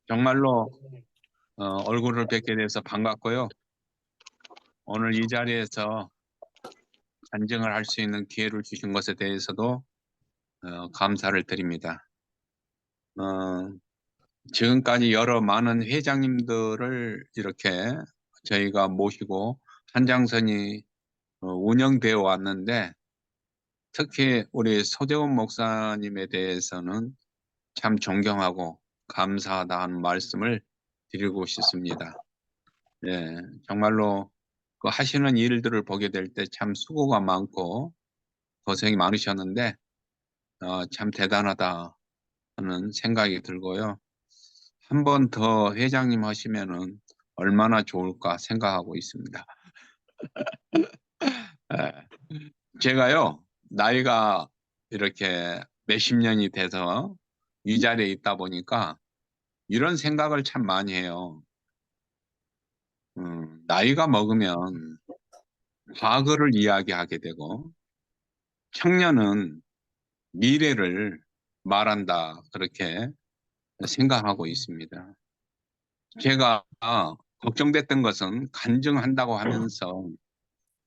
정말로 얼굴을 뵙게 돼서 반갑고요. 오늘 이 자리에서 간증을 할 수 있는 기회를 주신 것에 대해서도 감사를 드립니다. 어, 지금까지 여러 많은 회장님들을 이렇게 저희가 모시고 한장선이 운영되어 왔는데, 특히 우리 서재원 목사님에 대해서는 참 존경하고 감사하다 하는 말씀을 드리고 싶습니다. 예, 정말로 그 하시는 일들을 보게 될 때 참 수고가 많고 고생이 많으셨는데 참 대단하다 하는 생각이 들고요. 한 번 더 회장님 하시면은 얼마나 좋을까 생각하고 있습니다. 예, 제가요, 나이가 이렇게 몇십 년이 돼서 이 자리에 있다 보니까 이런 생각을 참 많이 해요. 나이가 먹으면 과거를 이야기하게 되고, 청년은 미래를 말한다, 그렇게 생각하고 있습니다. 제가 걱정됐던 것은 간증한다고 하면서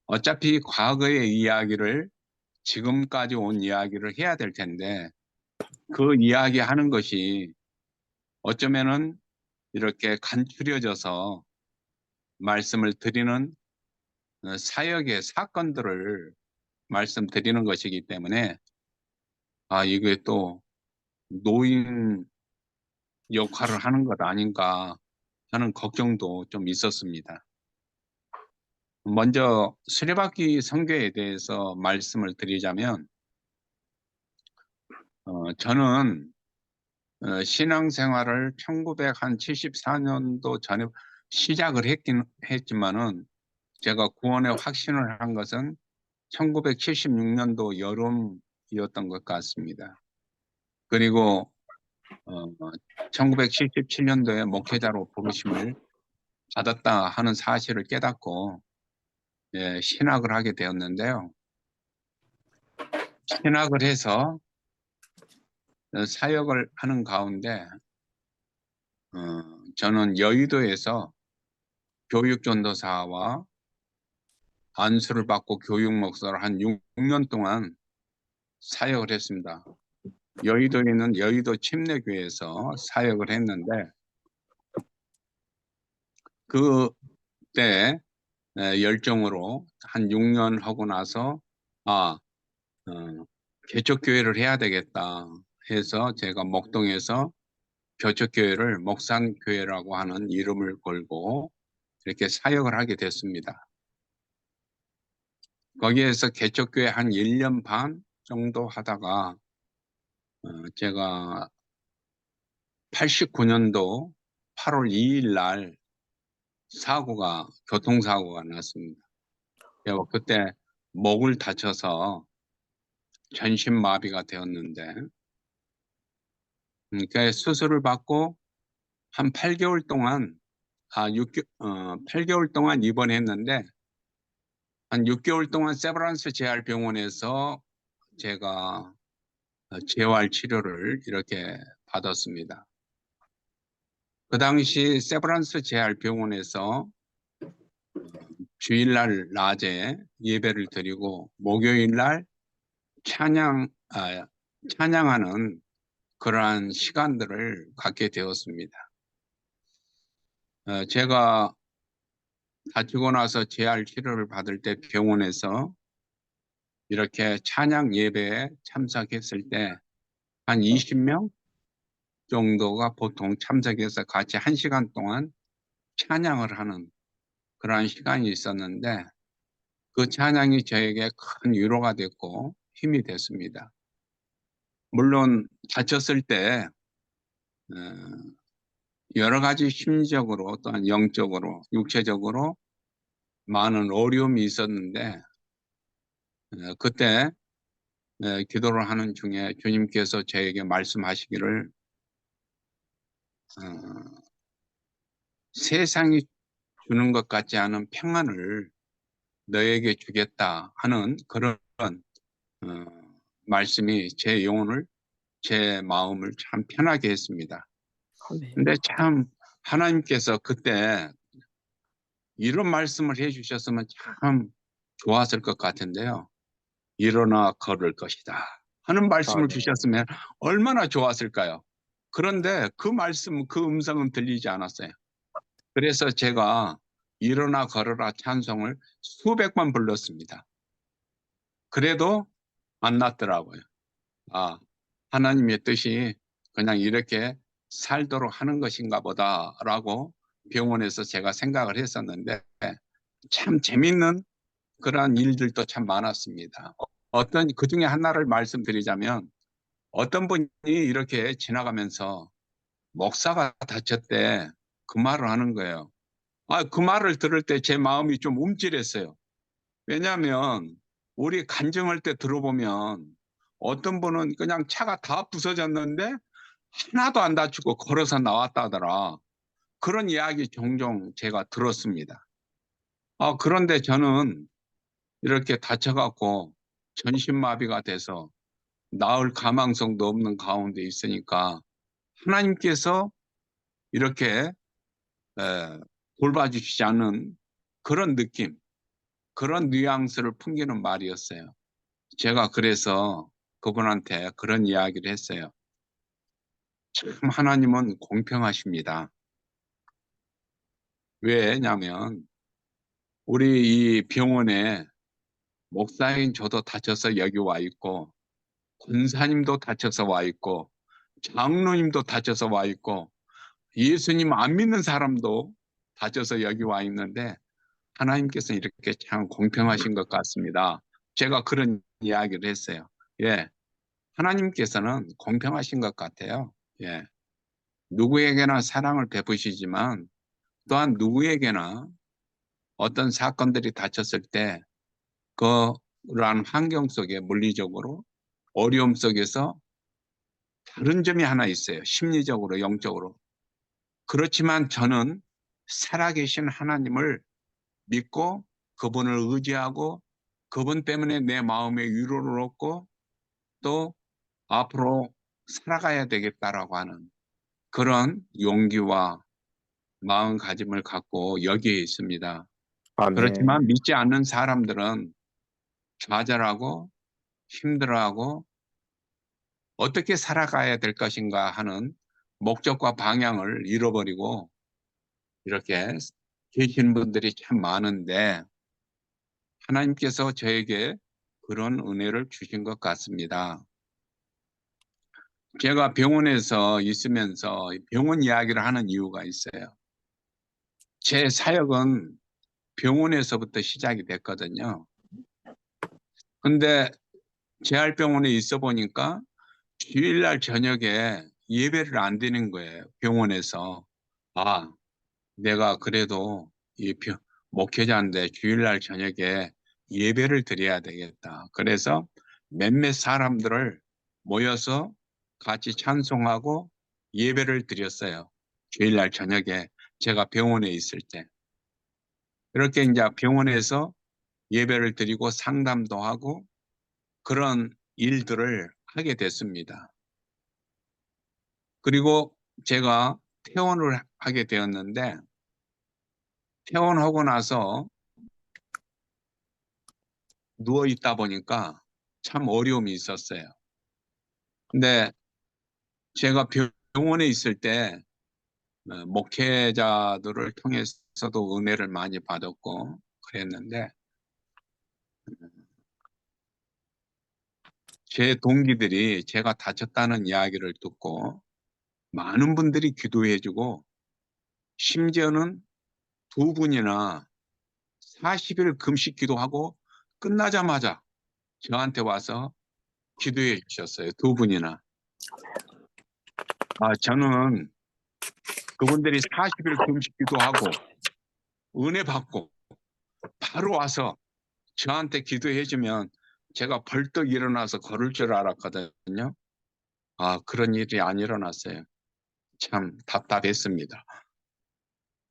어차피 과거의 이야기를, 지금까지 온 이야기를 해야 될 텐데, 그 이야기 하는 것이 어쩌면은 이렇게 간추려져서 말씀을 드리는 사역의 사건들을 말씀드리는 것이기 때문에, 이게 또 노인 역할을 하는 것 아닌가 하는 걱정도 좀 있었습니다. 먼저 수레바퀴 선교에 대해서 말씀을 드리자면, 저는 신앙생활을 1974년도 전에 시작을 했긴 했지만은, 제가 구원의 확신을 한 것은 1976년도 여름이었던 것 같습니다. 그리고 1977년도에 목회자로 부르심을 받았다 하는 사실을 깨닫고 신학을 하게 되었는데요. 신학을 해서 사역을 하는 가운데 저는 여의도에서 교육전도사와 안수를 받고 교육 목사를 한 6년 동안 사역을 했습니다. 여의도에 있는 여의도 침례교회에서 사역을 했는데, 그때 열정으로 한 6년 하고 나서 개척교회를 해야 되겠다 해서 제가 목동에서 개척교회를 목산교회라고 하는 이름을 걸고 이렇게 사역을 하게 됐습니다. 거기에서 개척교회 한 1년 반 정도 하다가 제가 89년도 8월 2일 날 교통사고가 났습니다. 제가 그때 목을 다쳐서 전신마비가 되었는데, 그 수술을 받고 한 8개월 동안, 8개월 동안 입원했는데, 한 6개월 동안 세브란스 재활병원에서 제가 재활 치료를 이렇게 받았습니다. 그 당시 세브란스 재활병원에서 주일날 낮에 예배를 드리고 목요일날 찬양하는 그러한 시간들을 갖게 되었습니다. 제가 다치고 나서 재활 치료를 받을 때 병원에서 이렇게 찬양 예배에 참석했을 때 한 20명 정도가 보통 참석해서 같이 1시간 동안 찬양을 하는 그러한 시간이 있었는데, 그 찬양이 저에게 큰 위로가 됐고 힘이 됐습니다. 물론 다쳤을 때 여러 가지 심리적으로 또한 영적으로 육체적으로 많은 어려움이 있었는데, 그때 기도를 하는 중에 주님께서 저에게 말씀하시기를 세상이 주는 것 같지 않은 평안을 너에게 주겠다 하는 그런 말씀이 제 영혼을, 제 마음을 참 편하게 했습니다. 아멘. 근데 참 하나님께서 그때 이런 말씀을 해주셨으면 참 좋았을 것 같은데요. 일어나 걸을 것이다 하는 말씀을 아멘. 주셨으면 얼마나 좋았을까요? 그런데 그 말씀, 그 음성은 들리지 않았어요. 그래서 제가 일어나 걸어라 찬송을 수백 번 불렀습니다. 그래도 안 낫더라고요. 아, 하나님의 뜻이 그냥 이렇게 살도록 하는 것인가 보다라고 병원에서 제가 생각을 했었는데 참 재밌는 그런 일들도 참 많았습니다. 어떤 그중에 하나를 말씀드리자면 어떤 분이 이렇게 지나가면서 목사가 다쳤대 그 말을 하는 거예요. 그 말을 들을 때 제 마음이 좀 움찔했어요. 왜냐하면 우리 간증할 때 들어보면 어떤 분은 그냥 차가 다 부서졌는데 하나도 안 다치고 걸어서 나왔다더라. 그런 이야기 종종 제가 들었습니다. 그런데 저는 이렇게 다쳐갖고 전신마비가 돼서 나을 가망성도 없는 가운데 있으니까 하나님께서 이렇게 돌봐주시지 않는 그런 느낌, 그런 뉘앙스를 풍기는 말이었어요. 제가 그래서 그분한테 그런 이야기를 했어요. 참 하나님은 공평하십니다. 왜냐면 우리 이 병원에 목사인 저도 다쳐서 여기 와 있고 권사님도 다쳐서 와 있고 장로님도 다쳐서 와 있고 예수님 안 믿는 사람도 다쳐서 여기 와 있는데 하나님께서 이렇게 참 공평하신 것 같습니다. 제가 그런 이야기를 했어요. 예, 하나님께서는 공평하신 것 같아요. 예, 누구에게나 사랑을 베푸시지만 또한 누구에게나 어떤 사건들이 닥쳤을 때 그러한 환경 속에 물리적으로 어려움 속에서 다른 점이 하나 있어요. 심리적으로, 영적으로. 그렇지만 저는 살아계신 하나님을 믿고 그분을 의지하고 그분 때문에 내 마음의 위로를 얻고 또 앞으로 살아가야 되겠다라고 하는 그런 용기와 마음가짐을 갖고 여기에 있습니다. 그렇지만 아멘. 믿지 않는 사람들은 좌절하고 힘들어하고 어떻게 살아가야 될 것인가 하는 목적과 방향을 잃어버리고 이렇게 계신 분들이 참 많은데 하나님께서 저에게 그런 은혜를 주신 것 같습니다. 제가 병원에서 있으면서 병원 이야기를 하는 이유가 있어요. 제 사역은 병원에서부터 시작이 됐거든요. 근데 재활병원에 있어 보니까 주일날 저녁에 예배를 안 드리는 거예요, 병원에서. 아, 내가 그래도 이 목회자인데 주일날 저녁에 예배를 드려야 되겠다. 그래서 몇몇 사람들을 모여서 같이 찬송하고 예배를 드렸어요. 주일날 저녁에 제가 병원에 있을 때. 이렇게 이제 병원에서 예배를 드리고 상담도 하고 그런 일들을 하게 됐습니다. 그리고 제가 퇴원을 하게 되었는데 퇴원하고 나서 누워 있다 보니까 참 어려움이 있었어요. 근데 제가 병원에 있을 때 목회자들을 통해서도 은혜를 많이 받았고 그랬는데 제 동기들이 제가 다쳤다는 이야기를 듣고 많은 분들이 기도해주고 심지어는 두 분이나 40일 금식 기도하고 끝나자마자 저한테 와서 기도해 주셨어요. 두 분이나. 저는 그분들이 40일 금식 기도하고 은혜 받고 바로 와서 저한테 기도해 주면 제가 벌떡 일어나서 걸을 줄 알았거든요. 그런 일이 안 일어났어요. 참 답답했습니다.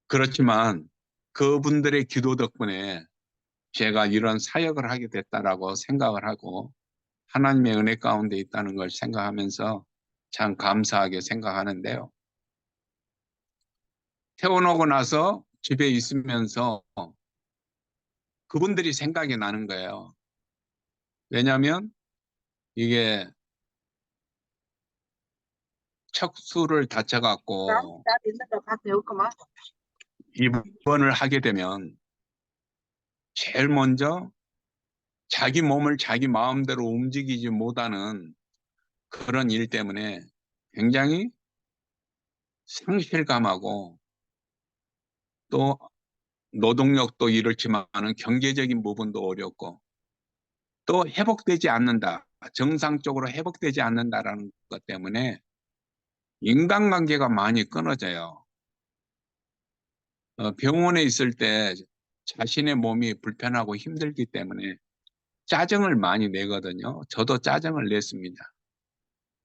그렇지만 그분들의 기도 덕분에 제가 이런 사역을 하게 됐다라고 생각을 하고 하나님의 은혜 가운데 있다는 걸 생각하면서 참 감사하게 생각하는데요. 퇴원하고 나서 집에 있으면서 그분들이 생각이 나는 거예요. 왜냐하면 이게 척수를 다쳐갖고 입원을 하게 되면 제일 먼저 자기 몸을 자기 마음대로 움직이지 못하는 그런 일 때문에 굉장히 상실감하고 또 노동력도 이렇지만은 경제적인 부분도 어렵고 또 회복되지 않는다. 정상적으로 회복되지 않는다라는 것 때문에 인간관계가 많이 끊어져요. 병원에 있을 때 자신의 몸이 불편하고 힘들기 때문에 짜증을 많이 내거든요. 저도 짜증을 냈습니다.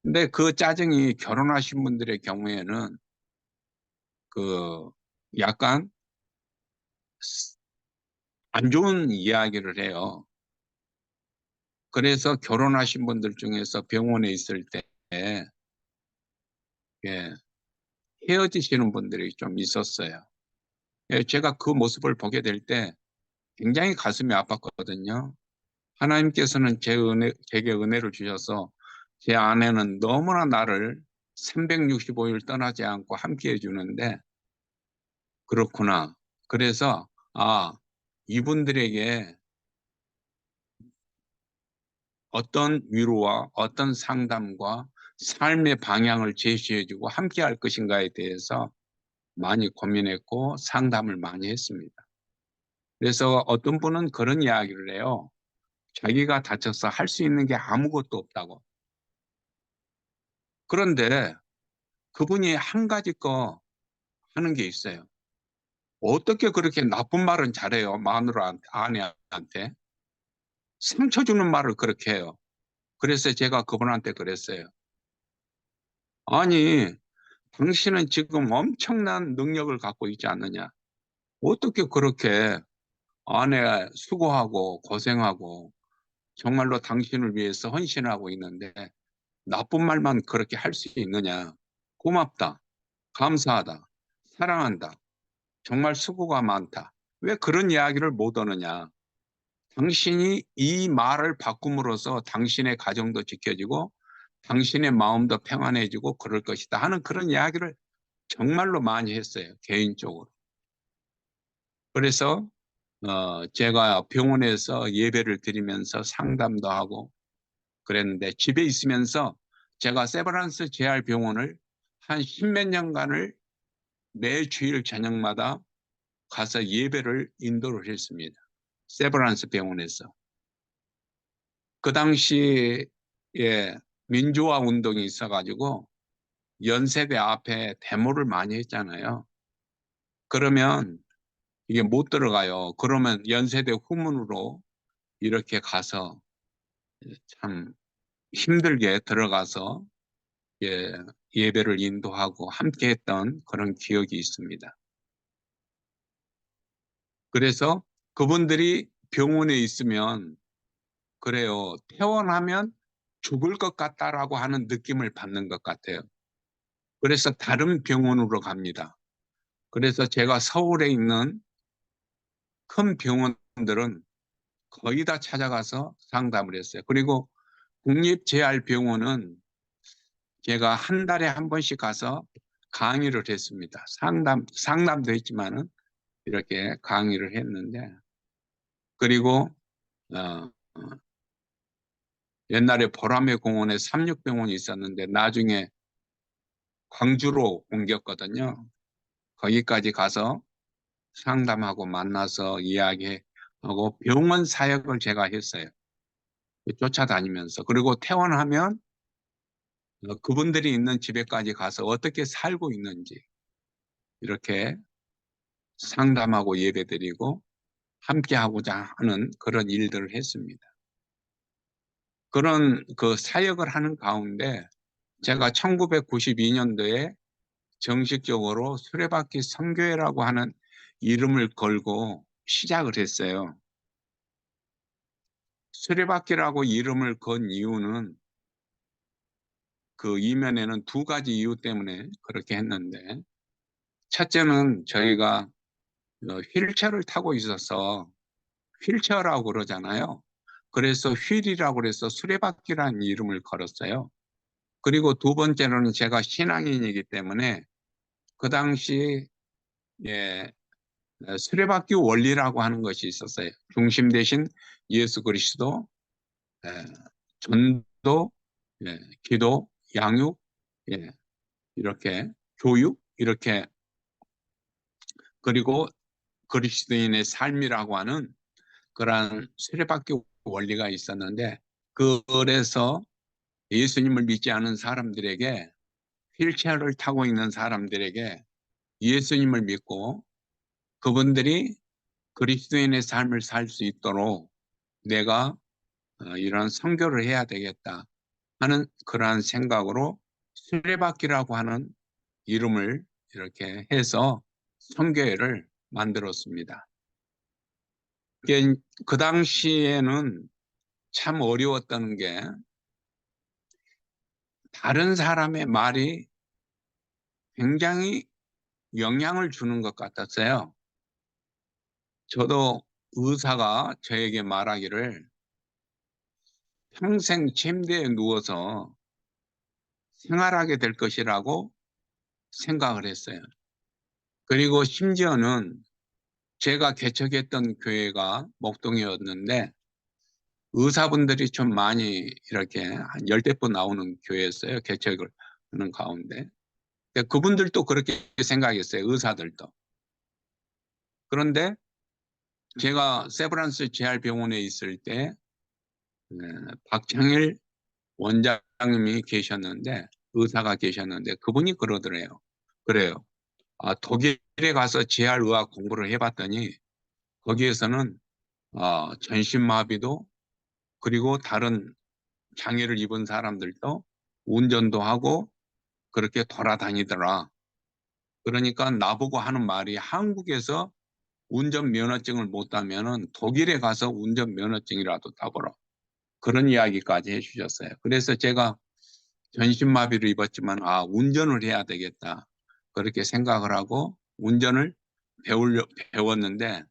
근데 그 짜증이 결혼하신 분들의 경우에는 그 약간 안 좋은 이야기를 해요. 그래서 결혼하신 분들 중에서 병원에 있을 때 예, 헤어지시는 분들이 좀 있었어요. 예, 제가 그 모습을 보게 될 때 굉장히 가슴이 아팠거든요. 하나님께서는 제게 은혜를 주셔서 제 아내는 너무나 나를 365일 떠나지 않고 함께 해주는데 그렇구나. 그래서 이분들에게 어떤 위로와 어떤 상담과 삶의 방향을 제시해주고 함께 할 것인가에 대해서 많이 고민했고 상담을 많이 했습니다. 그래서 어떤 분은 그런 이야기를 해요. 자기가 다쳐서 할 수 있는 게 아무것도 없다고. 그런데 그분이 한 가지 거 하는 게 있어요. 어떻게 그렇게 나쁜 말은 잘해요, 아내한테. 상처 주는 말을 그렇게 해요. 그래서 제가 그분한테 그랬어요. 아니, 당신은 지금 엄청난 능력을 갖고 있지 않느냐. 어떻게 그렇게 아내 수고하고 고생하고 정말로 당신을 위해서 헌신하고 있는데 나쁜 말만 그렇게 할 수 있느냐. 고맙다. 감사하다. 사랑한다. 정말 수고가 많다. 왜 그런 이야기를 못 하느냐. 당신이 이 말을 바꿈으로써 당신의 가정도 지켜지고 당신의 마음도 평안해지고 그럴 것이다 하는 그런 이야기를 정말로 많이 했어요. 개인적으로. 그래서 제가 병원에서 예배를 드리면서 상담도 하고 그랬는데 집에 있으면서 제가 세브란스 재활병원을 한 십몇 년간을 매 주일 저녁마다 가서 예배를 인도를 했습니다. 세브란스 병원에서. 그 당시에 민주화 운동이 있어가지고 연세대 앞에 데모를 많이 했잖아요. 그러면 이게 못 들어가요. 그러면 연세대 후문으로 이렇게 가서 참 힘들게 들어가서 예배를 인도하고 함께 했던 그런 기억이 있습니다. 그래서 그분들이 병원에 있으면 그래요. 퇴원하면 죽을 것 같다라고 하는 느낌을 받는 것 같아요. 그래서 다른 병원으로 갑니다. 그래서 제가 서울에 있는 큰 병원들은 거의 다 찾아가서 상담을 했어요. 그리고 국립재활병원은 제가 한 달에 한 번씩 가서 강의를 했습니다. 상담도 했지만은 이렇게 강의를 했는데, 그리고, 어, 옛날에 보라매 공원에 삼육병원이 있었는데, 나중에 광주로 옮겼거든요. 거기까지 가서 상담하고 만나서 이야기하고 병원 사역을 제가 했어요. 쫓아다니면서. 그리고 퇴원하면 그분들이 있는 집에까지 가서 어떻게 살고 있는지 이렇게 상담하고 예배드리고 함께 하고자 하는 그런 일들을 했습니다. 그런 그 사역을 하는 가운데 제가 1992년도에 정식적으로 수레바퀴 선교회라고 하는 이름을 걸고 시작을 했어요. 수레바퀴라고 이름을 건 이유는 그 이면에는 두 가지 이유 때문에 그렇게 했는데 첫째는 저희가 휠체어를 타고 있어서 휠체어라고 그러잖아요. 그래서 휠이라고 그래서 수레바퀴라는 이름을 걸었어요. 그리고 두 번째로는 제가 신앙인이기 때문에 그 당시 예, 수레바퀴 원리라고 하는 것이 있었어요. 중심 대신 예수 그리스도, 예, 전도, 예, 기도, 양육, 예, 이렇게 교육, 이렇게, 그리고 그리스도인의 삶이라고 하는 그러한 수레바퀴 원리가 있었는데, 그래서 예수님을 믿지 않은 사람들에게, 휠체어를 타고 있는 사람들에게 예수님을 믿고 그분들이 그리스도인의 삶을 살 수 있도록 내가 이런 선교를 해야 되겠다 하는 그러한 생각으로 수레바퀴라고 하는 이름을 이렇게 해서 선교회를 만들었습니다. 그 당시에는 참 어려웠던 게 다른 사람의 말이 굉장히 영향을 주는 것 같았어요. 저도 의사가 저에게 말하기를 평생 침대에 누워서 생활하게 될 것이라고 생각을 했어요. 그리고 심지어는 제가 개척했던 교회가 목동이었는데 의사분들이 좀 많이 이렇게 한 열댓 분 나오는 교회였어요. 개척을 하는 가운데. 근데 그분들도 그렇게 생각했어요. 의사들도. 그런데 제가 세브란스 재활병원에 있을 때 박창일 원장님이 계셨는데 의사가 계셨는데 그분이 그러더래요. 그래요. 독일에 가서 재활의학 공부를 해봤더니 거기에서는 전신마비도 그리고 다른 장애를 입은 사람들도 운전도 하고 그렇게 돌아다니더라. 그러니까 나보고 하는 말이 한국에서 운전면허증을 못 따면은 독일에 가서 운전면허증이라도 따보라. 그런 이야기까지 해주셨어요. 그래서 제가 전신마비를 입었지만 운전을 해야 되겠다. 그렇게 생각을 하고 운전을 배웠는데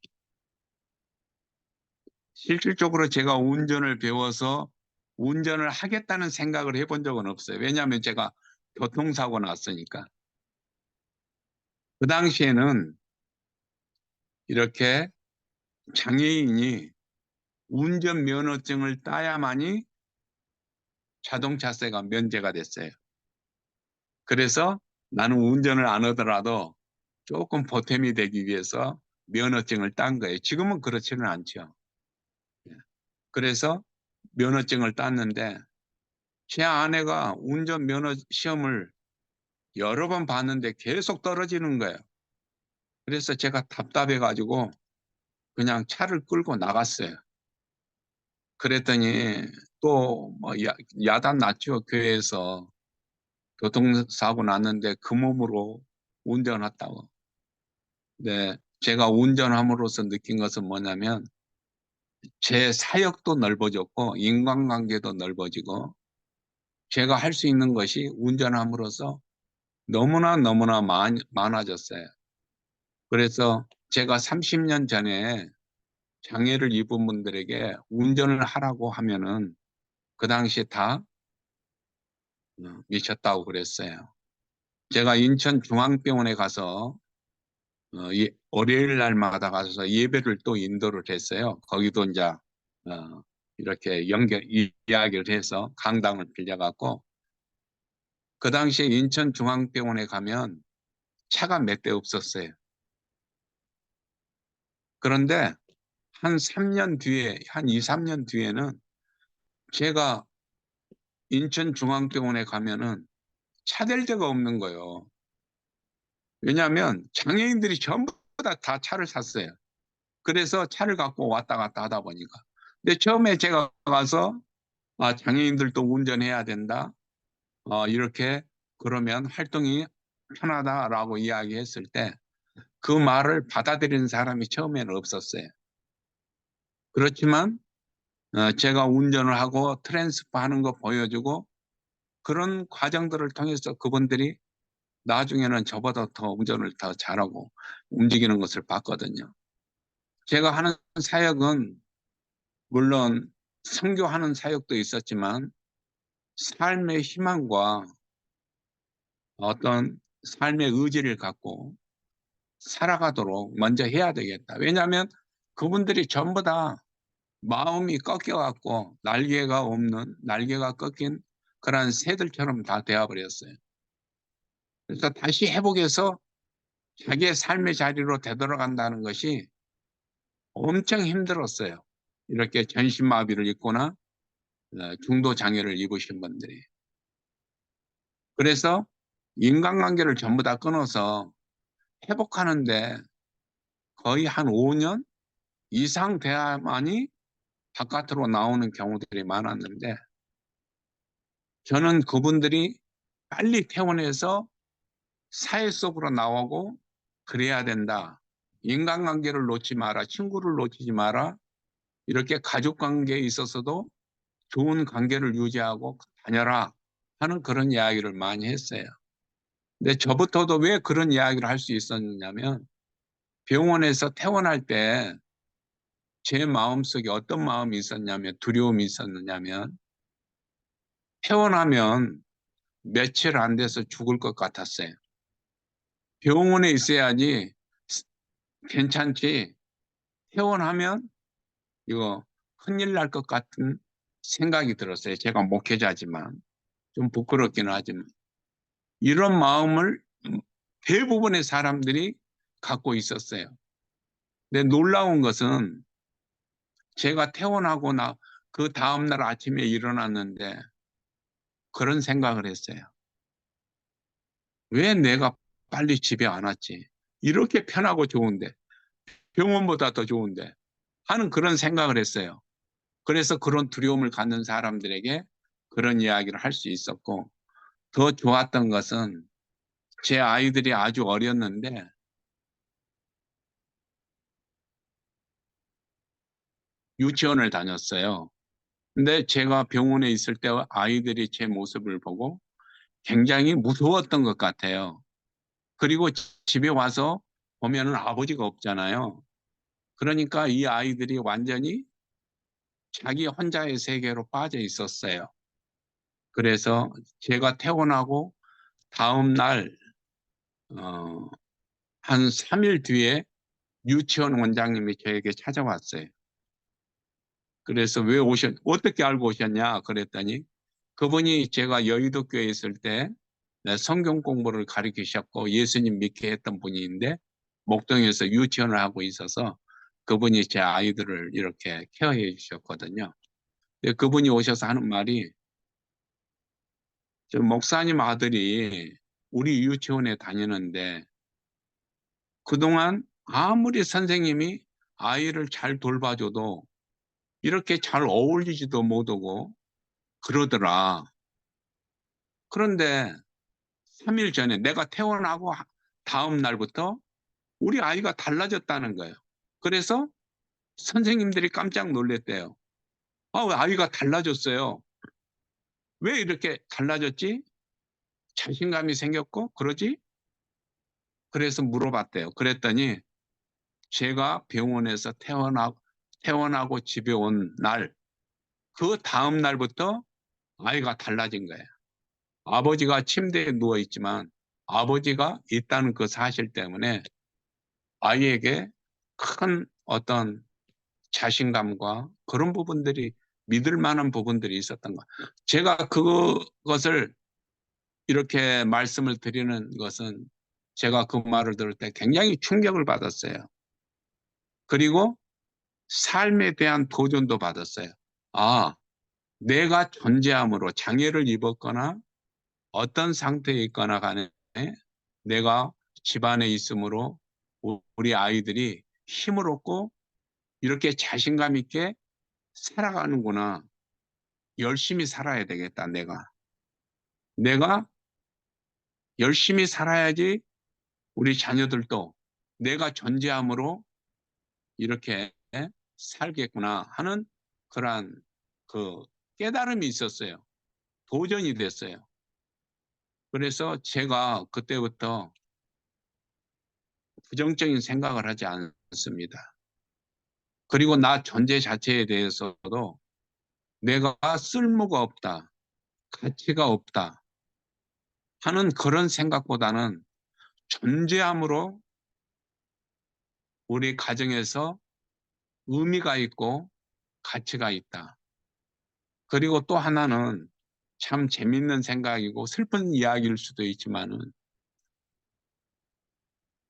실질적으로 제가 운전을 배워서 운전을 하겠다는 생각을 해본 적은 없어요. 왜냐하면 제가 교통사고 났으니까. 그 당시에는 이렇게 장애인이 운전면허증을 따야만이 자동차세가 면제가 됐어요. 그래서 나는 운전을 안 하더라도 조금 보탬이 되기 위해서 면허증을 딴 거예요. 지금은 그렇지는 않죠. 그래서 면허증을 땄는데 제 아내가 운전면허 시험을 여러 번 봤는데 계속 떨어지는 거예요. 그래서 제가 답답해가지고 그냥 차를 끌고 나갔어요. 그랬더니 또 뭐 야단 났죠. 교회에서 교통사고 났는데 그 몸으로 운전했다고. 네, 제가 운전함으로써 느낀 것은 뭐냐면 제 사역도 넓어졌고 인간관계도 넓어지고 제가 할 수 있는 것이 운전함으로써 너무나 많아졌어요. 그래서 제가 30년 전에 장애를 입은 분들에게 운전을 하라고 하면은 그 당시에 다 미쳤다고 그랬어요. 제가 인천중앙병원에 가서 월요일 날마다 가서 예배를 또 인도를 했어요. 거기도 이제 이렇게 이야기를 해서 강당을 빌려갖고 그 당시에 인천중앙병원에 가면 차가 몇 대 없었어요. 그런데 한 3년 뒤에, 한 2, 3년 뒤에는 제가 인천중앙병원에 가면은 차댈 데가 없는 거예요. 왜냐하면 장애인들이 전부 다 차를 샀어요. 그래서 차를 갖고 왔다 갔다 하다 보니까. 근데 처음에 제가 가서 장애인들도 운전해야 된다. 이렇게 그러면 활동이 편하다라고 이야기했을 때 그 말을 받아들이는 사람이 처음에는 없었어요. 그렇지만 제가 운전을 하고 트랜스퍼 하는 거 보여주고 그런 과정들을 통해서 그분들이 나중에는 저보다 더 운전을 더 잘하고 움직이는 것을 봤거든요. 제가 하는 사역은 물론 선교하는 사역도 있었지만 삶의 희망과 어떤 삶의 의지를 갖고 살아가도록 먼저 해야 되겠다. 왜냐하면 그분들이 전부 다 마음이 꺾여갖고 날개가 없는, 날개가 꺾인 그런 새들처럼 다 되어버렸어요. 그래서 다시 회복해서 자기의 삶의 자리로 되돌아간다는 것이 엄청 힘들었어요. 이렇게 전신마비를 입거나 중도 장애를 입으신 분들이. 그래서 인간관계를 전부 다 끊어서 회복하는데 거의 한 5년 이상 돼야만이 바깥으로 나오는 경우들이 많았는데, 저는 그분들이 빨리 퇴원해서 사회 속으로 나오고 그래야 된다. 인간관계를 놓지 마라. 친구를 놓치지 마라. 이렇게 가족관계에 있어서도 좋은 관계를 유지하고 다녀라 하는 그런 이야기를 많이 했어요. 근데 저부터도 왜 그런 이야기를 할 수 있었느냐면, 병원에서 퇴원할 때 제 마음속에 어떤 마음이 있었냐면, 두려움이 있었느냐면, 퇴원하면 며칠 안 돼서 죽을 것 같았어요. 병원에 있어야지 괜찮지, 퇴원하면 이거 큰일 날 것 같은 생각이 들었어요. 제가 목회자지만 좀 부끄럽기는 하지만 이런 마음을 대부분의 사람들이 갖고 있었어요. 근데 놀라운 것은 제가 퇴원하고 그 다음날 아침에 일어났는데 그런 생각을 했어요. 왜 내가 빨리 집에 안 왔지? 이렇게 편하고 좋은데, 병원보다 더 좋은데 하는 그런 생각을 했어요. 그래서 그런 두려움을 갖는 사람들에게 그런 이야기를 할 수 있었고, 더 좋았던 것은 제 아이들이 아주 어렸는데 유치원을 다녔어요. 근데 제가 병원에 있을 때 아이들이 제 모습을 보고 굉장히 무서웠던 것 같아요. 그리고 집에 와서 보면은 아버지가 없잖아요. 그러니까 이 아이들이 완전히 자기 혼자의 세계로 빠져 있었어요. 그래서 제가 퇴원하고 다음 날, 어, 한 3일 뒤에 유치원 원장님이 저에게 찾아왔어요. 그래서 어떻게 알고 오셨냐? 그랬더니 그분이 제가 여의도 교회에 있을 때 성경 공부를 가르치셨고 예수님 믿게 했던 분인데 목동에서 유치원을 하고 있어서 그분이 제 아이들을 이렇게 케어해 주셨거든요. 근데 그분이 오셔서 하는 말이, 저 목사님 아들이 우리 유치원에 다니는데 그동안 아무리 선생님이 아이를 잘 돌봐줘도 이렇게 잘 어울리지도 못하고 그러더라. 그런데 3일 전에 내가 퇴원하고 다음 날부터 우리 아이가 달라졌다는 거예요. 그래서 선생님들이 깜짝 놀랐대요. 아, 왜 아이가 달라졌어요? 왜 이렇게 달라졌지? 자신감이 생겼고 그러지? 그래서 물어봤대요. 그랬더니 제가 병원에서 퇴원하고 집에 온 날, 그 다음 날부터 아이가 달라진 거예요. 아버지가 침대에 누워 있지만 아버지가 있다는 그 사실 때문에 아이에게 큰 어떤 자신감과 그런 부분들이, 믿을 만한 부분들이 있었던 것. 제가 그것을 이렇게 말씀을 드리는 것은 제가 그 말을 들을 때 굉장히 충격을 받았어요. 그리고 삶에 대한 도전도 받았어요. 아, 내가 존재함으로 장애를 입었거나 어떤 상태에 있거나 간에 내가 집안에 있으므로 우리 아이들이 힘을 얻고 이렇게 자신감 있게 살아가는구나. 열심히 살아야 되겠다, 내가. 내가 열심히 살아야지 우리 자녀들도 내가 존재함으로 이렇게 살겠구나 하는 그러한 그 깨달음이 있었어요. 도전이 됐어요. 그래서 제가 그때부터 부정적인 생각을 하지 않습니다. 그리고 나 존재 자체에 대해서도 내가 쓸모가 없다, 가치가 없다 하는 그런 생각보다는 존재함으로 우리 가정에서 의미가 있고 가치가 있다. 그리고 또 하나는 참 재밌는 생각이고 슬픈 이야기일 수도 있지만은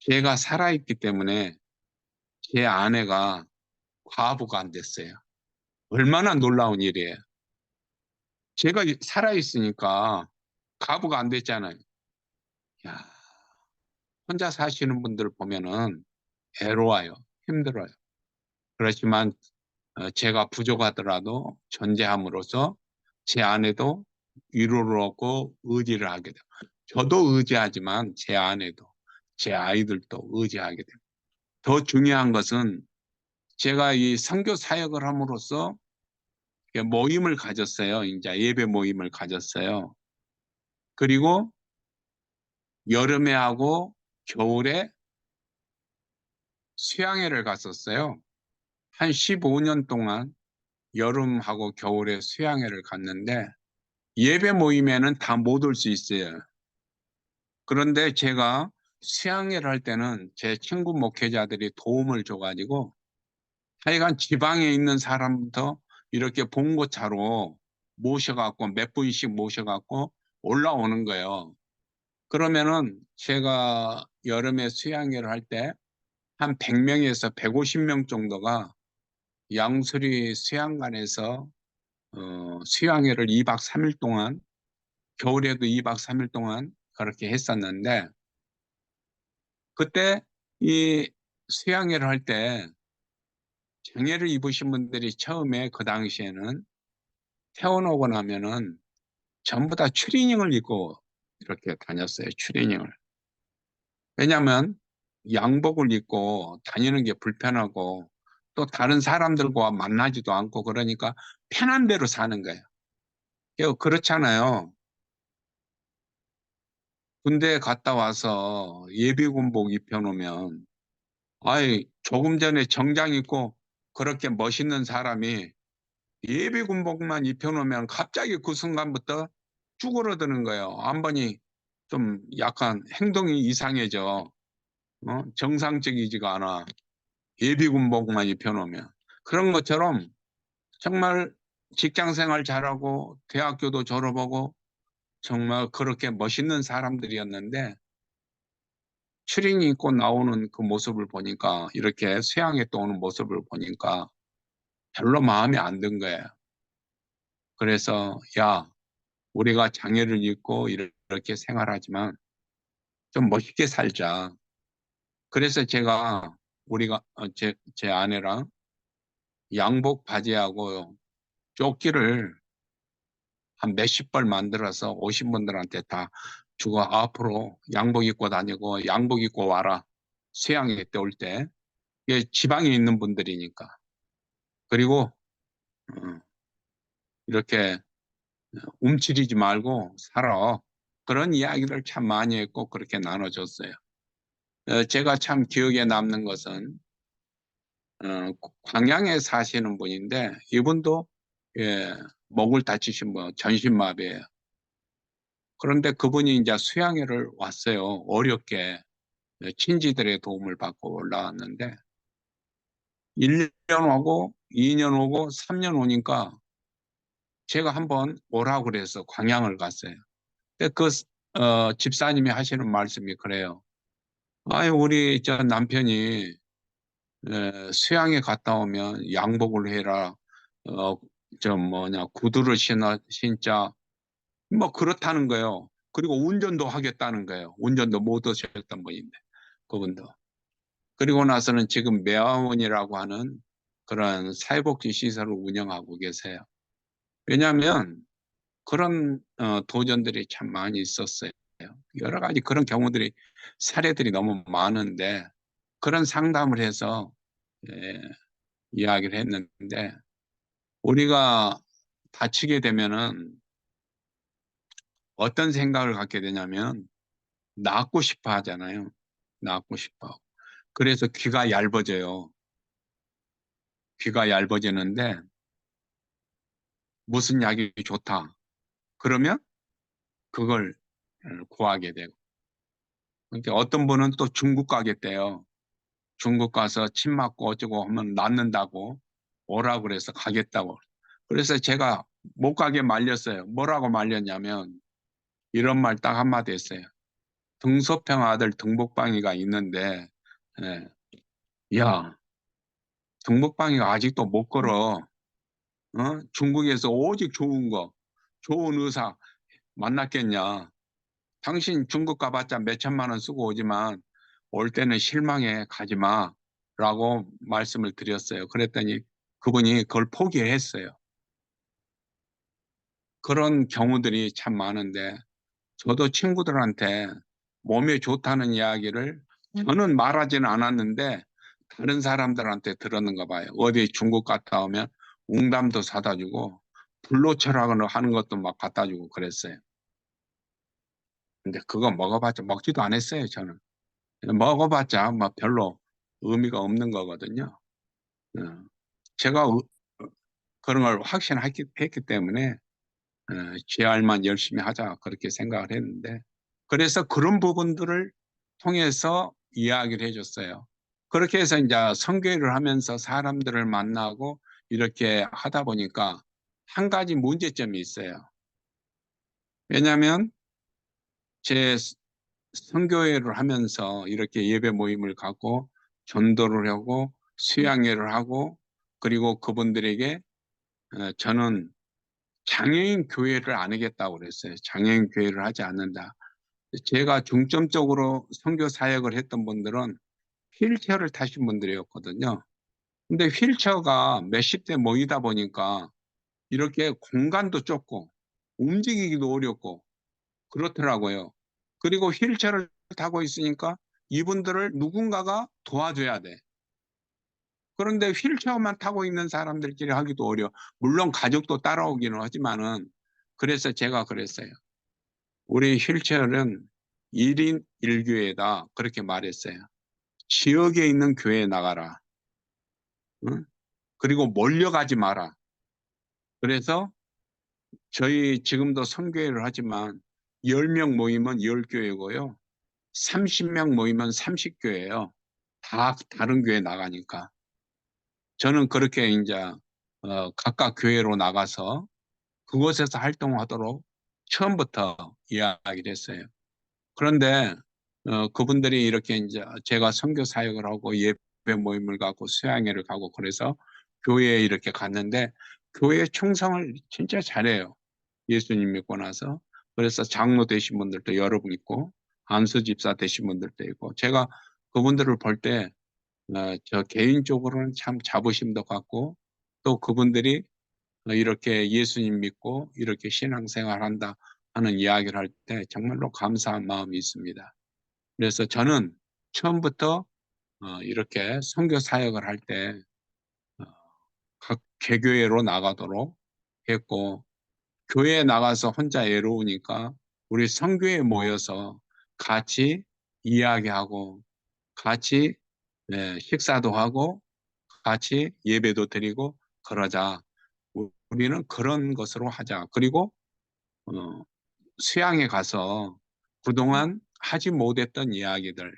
제가 살아있기 때문에 제 아내가 과부가 안 됐어요. 얼마나 놀라운 일이에요. 제가 살아있으니까 과부가 안 됐잖아요. 야, 혼자 사시는 분들 보면은 괴로워요. 힘들어요. 그렇지만 제가 부족하더라도 존재함으로써 제 아내도 위로를 얻고 의지를 하게 돼요. 저도 의지하지만 제 아내도 제 아이들도 의지하게 돼요. 더 중요한 것은 제가 이 선교 사역을 함으로써 모임을 가졌어요. 이제 예배 모임을 가졌어요. 그리고 여름에 하고 겨울에 수양회를 갔었어요. 한 15년 동안 여름하고 겨울에 수양회를 갔는데 예배 모임에는 다 못 올 수 있어요. 그런데 제가 수양회를 할 때는 제 친구 목회자들이 도움을 줘가지고 하여간 지방에 있는 사람부터 이렇게 봉고차로 모셔갖고 몇 분씩 모셔갖고 올라오는 거예요. 그러면은 제가 여름에 수양회를 할 때 한 100명에서 150명 정도가 양수리 수양관에서 수양회를 2박 3일 동안 겨울에도 2박 3일 동안 그렇게 했었는데 그때 이 수양회를 할 때 장애를 입으신 분들이 처음에 그 당시에는 태어나고 나면은 전부 다 추리닝을 입고 이렇게 다녔어요. 추리닝을. 왜냐하면 양복을 입고 다니는 게 불편하고 또 다른 사람들과 만나지도 않고 그러니까 편한 대로 사는 거예요. 그렇잖아요. 군대 갔다 와서 예비군복 입혀놓으면 아이 조금 전에 정장 입고 그렇게 멋있는 사람이 예비군복만 입혀놓으면 갑자기 그 순간부터 쭈그러드는 거예요. 한 번이 좀 약간 행동이 이상해져. 정상적이지가 않아. 예비군복만 입혀놓으면. 그런 것처럼 정말 직장 생활 잘하고 대학교도 졸업하고 정말 그렇게 멋있는 사람들이었는데 추리닝 입고 나오는 그 모습을 보니까 이렇게 수양에 또 오는 모습을 보니까 별로 마음에 안 든 거예요. 그래서 야, 우리가 장애를 입고 이렇게 생활하지만 좀 멋있게 살자. 그래서 제가 우리가 제 아내랑 양복 바지하고 조끼를 한 몇십 벌 만들어서 오신 분들한테 다 주고 앞으로 양복 입고 다니고 양복 입고 와라. 수양회 때 올 때. 이게 지방에 있는 분들이니까. 그리고 어, 이렇게 움츠리지 말고 살아. 그런 이야기를 참 많이 했고 그렇게 나눠줬어요. 제가 참 기억에 남는 것은 광양에 사시는 분인데 이분도 예, 목을 다치신 분, 전신마비예요. 그런데 그분이 이제 수양회를 왔어요. 어렵게 친지들의 도움을 받고 올라왔는데 1년 오고 2년 오고 3년 오니까 제가 한번 오라고 그래서 광양을 갔어요. 근데 그 집사님이 하시는 말씀이 그래요. 아유, 우리 저 남편이 수양에 갔다 오면 양복을 해라. 어, 저 뭐냐 구두를 신자 뭐 그렇다는 거예요. 그리고 운전도 하겠다는 거예요. 운전도 못 하셨던 분인데 그분도. 그리고 나서는 지금 매화원이라고 하는 그런 사회복지 시설을 운영하고 계세요. 왜냐하면 그런 도전들이 참 많이 있었어요. 여러 가지 그런 경우들이 사례들이 너무 많은데 그런 상담을 해서 예, 이야기를 했는데 우리가 다치게 되면은 어떤 생각을 갖게 되냐면 낳고 싶어 하잖아요. 낳고 싶어. 그래서 귀가 얇아져요. 귀가 얇아지는데 무슨 약이 좋다. 그러면 그걸 구하게 되고. 그러니까 어떤 분은 또 중국 가겠대요. 중국 가서 침 맞고 어쩌고 하면 낫는다고 오라고 그래서 가겠다고. 그래서 제가 못 가게 말렸어요. 뭐라고 말렸냐면 이런 말 딱 한마디 했어요. 등소평 아들 등복방이가 있는데, 예, 야, 등복방이가 아직도 못 걸어. 어? 중국에서 오직 좋은 거, 좋은 의사 만났겠냐. 당신 중국 가봤자 몇 천만 원 쓰고 오지만 올 때는 실망해 가지 마. 라고 말씀을 드렸어요. 그랬더니 그분이 그걸 포기했어요. 그런 경우들이 참 많은데 저도 친구들한테 몸에 좋다는 이야기를 저는 말하지는 않았는데 다른 사람들한테 들었는가 봐요. 어디 중국 갔다 오면 웅담도 사다 주고 불로초라고 하는 것도 막 갖다 주고 그랬어요. 근데 그거 먹어봤자 먹지도 않았어요, 저는. 먹어봤자 뭐 별로 의미가 없는 거거든요. 어, 제가 그런 걸 확신했기 때문에 제 알만 열심히 하자 그렇게 생각을 했는데 그래서 그런 부분들을 통해서 이야기를 해줬어요. 그렇게 해서 이제 선교회를 하면서 사람들을 만나고 이렇게 하다 보니까 한 가지 문제점이 있어요. 왜냐하면 제 선교회를 하면서 이렇게 예배 모임을 갖고 전도를 하고 수양회를 하고 그리고 그분들에게 저는 장애인 교회를 안 하겠다고 그랬어요. 장애인 교회를 하지 않는다. 제가 중점적으로 선교 사역을 했던 분들은 휠체어를 타신 분들이었거든요. 근데 휠체어가 몇십 대 모이다 보니까 이렇게 공간도 좁고 움직이기도 어렵고 그렇더라고요. 그리고 휠체어를 타고 있으니까 이분들을 누군가가 도와줘야 돼. 그런데 휠체어만 타고 있는 사람들끼리 하기도 어려워. 물론 가족도 따라오기는 하지만은 그래서 제가 그랬어요. 우리 휠체어는 1인 1교회다. 그렇게 말했어요. 지역에 있는 교회에 나가라. 응? 그리고 몰려가지 마라. 그래서 저희 지금도 선교회를 하지만 10명 모이면 10교회고요. 30명 모이면 30교회예요. 다 다른 교회 나가니까. 저는 그렇게 이제 각각 교회로 나가서 그곳에서 활동하도록 처음부터 이야기를 했어요. 그런데 그분들이 이렇게 이제 제가 선교 사역을 하고 예배 모임을 가고 수양회를 가고 그래서 교회에 이렇게 갔는데 교회 충성을 진짜 잘해요. 예수님 믿고 나서. 그래서 장로 되신 분들도 여러 분 있고 안수 집사 되신 분들도 있고 제가 그분들을 볼 때 저 개인적으로는 참 자부심도 갖고 또 그분들이 이렇게 예수님 믿고 이렇게 신앙생활 한다 하는 이야기를 할 때 정말로 감사한 마음이 있습니다. 그래서 저는 처음부터 이렇게 선교 사역을 할 때 각 개교회로 나가도록 했고 교회에 나가서 혼자 외로우니까 우리 선교회에 모여서 같이 이야기하고 같이 식사도 하고 같이 예배도 드리고 그러자. 우리는 그런 것으로 하자. 그리고 어, 수양에 가서 그동안 하지 못했던 이야기들을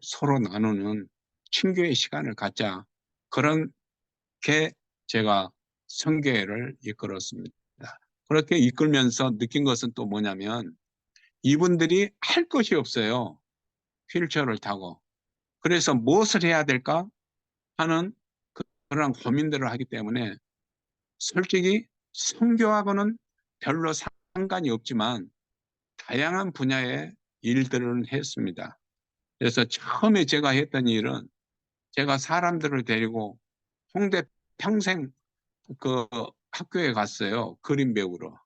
서로 나누는 친교의 시간을 갖자. 그렇게 제가 선교회를 이끌었습니다. 그렇게 이끌면서 느낀 것은 또 뭐냐면 이분들이 할 것이 없어요. 휠체어를 타고. 그래서 무엇을 해야 될까 하는 그런 고민들을 하기 때문에 솔직히 선교하고는 별로 상관이 없지만 다양한 분야의 일들을 했습니다. 그래서 처음에 제가 했던 일은 제가 사람들을 데리고 홍대 평생 그 학교에 갔어요. 그림 배우러.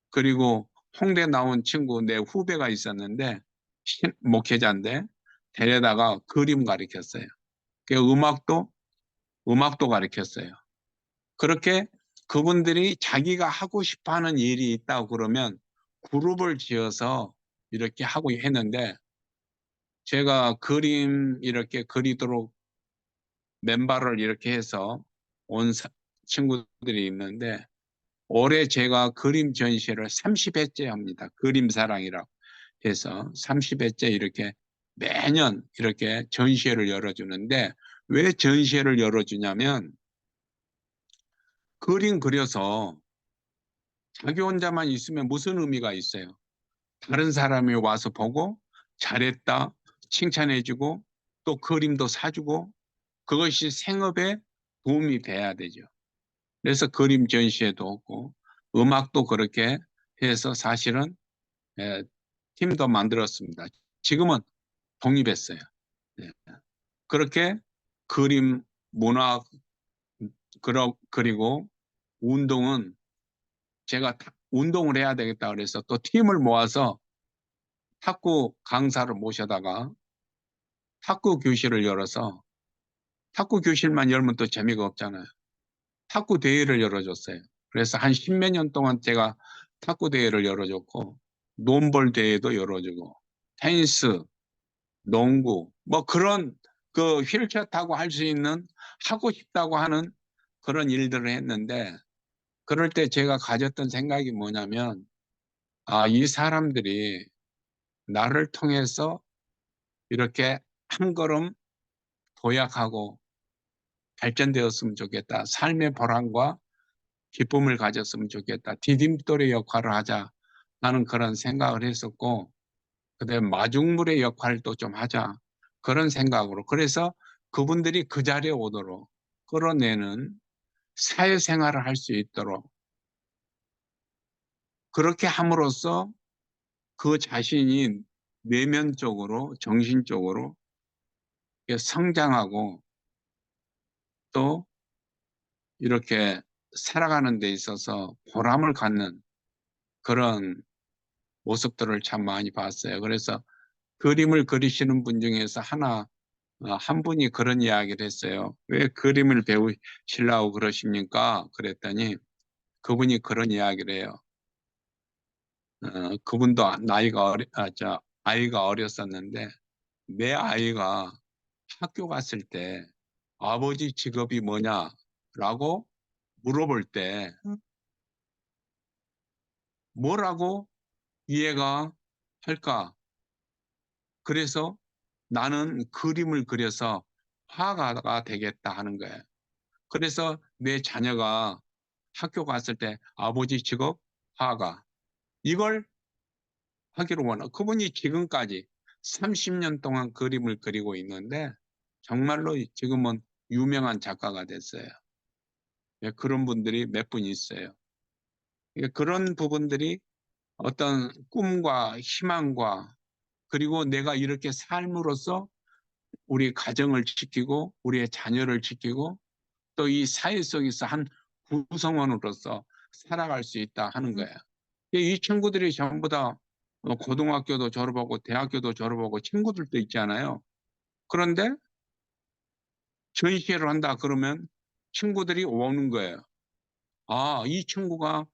그리고 홍대 나온 친구 내 후배가 있었는데 목회자인데 데려다가 그림 가르쳤어요. 그 음악도 가르쳤어요. 그렇게 그분들이 자기가 하고 싶어 하는 일이 있다고 그러면 그룹을 지어서 이렇게 하고 했는데, 제가 그림 이렇게 그리도록 맨발을 이렇게 해서 온 친구들이 있는데, 올해 제가 그림 전시회를 30회째 합니다. 그림 사랑이라고 해서 30회째 이렇게 매년 이렇게 전시회를 열어주는데, 왜 전시회를 열어주냐면, 그림 그려서 자기 혼자만 있으면 무슨 의미가 있어요? 다른 사람이 와서 보고 잘했다 칭찬해주고 또 그림도 사주고, 그것이 생업에 도움이 돼야 되죠. 그래서 그림 전시회도 없고 음악도 그렇게 해서 사실은 팀도 만들었습니다. 지금은 독립했어요. 예. 그렇게 그림, 문학, 그리고 운동은 제가 운동을 해야 되겠다 그래서 또 팀을 모아서 탁구 강사를 모셔다가 탁구 교실을 열어서, 탁구 교실만 열면 또 재미가 없잖아요. 탁구 대회를 열어줬어요. 그래서 한 십몇 년 동안 제가 탁구 대회를 열어줬고, 논볼 대회도 열어주고, 테니스, 농구, 뭐 그런 그 휠체어 타고 할 수 있는, 하고 싶다고 하는 그런 일들을 했는데, 그럴 때 제가 가졌던 생각이 뭐냐면, 아, 이 사람들이 나를 통해서 이렇게 한 걸음 도약하고 발전되었으면 좋겠다. 삶의 보람과 기쁨을 가졌으면 좋겠다. 디딤돌의 역할을 하자. 나는 그런 생각을 했었고, 그다음에 마중물의 역할도 좀 하자. 그런 생각으로. 그래서 그분들이 그 자리에 오도록 끌어내는 사회생활을 할 수 있도록, 그렇게 함으로써 그 자신이 내면적으로, 정신적으로 성장하고 또 이렇게 살아가는 데 있어서 보람을 갖는 그런 모습들을 참 많이 봤어요. 그래서 그림을 그리시는 분 중에서 한 분이 그런 이야기를 했어요. 왜 그림을 배우시려고 그러십니까? 그랬더니 그분이 그런 이야기를 해요. 그분도 아이가 어렸었는데, 내 아이가 학교 갔을 때 아버지 직업이 뭐냐라고 물어볼 때 뭐라고 이해가 할까? 그래서 나는 그림을 그려서 화가가 되겠다 하는 거예요. 그래서 내 자녀가 학교 갔을 때 아버지 직업 화가, 이걸 하기로 원하고, 그분이 지금까지 30년 동안 그림을 그리고 있는데 정말로 지금은 유명한 작가가 됐어요. 예, 그런 분들이 몇 분 있어요. 예, 그런 부분들이 어떤 꿈과 희망과, 그리고 내가 이렇게 삶으로써 우리 가정을 지키고 우리의 자녀를 지키고 또 이 사회 속에서 한 구성원으로서 살아갈 수 있다 하는 거예요. 이 친구들이 전부 다 고등학교도 졸업하고 대학교도 졸업하고 친구들도 있잖아요. 그런데 전시회를 한다 그러면 친구들이 오는 거예요. 아, 이 친구가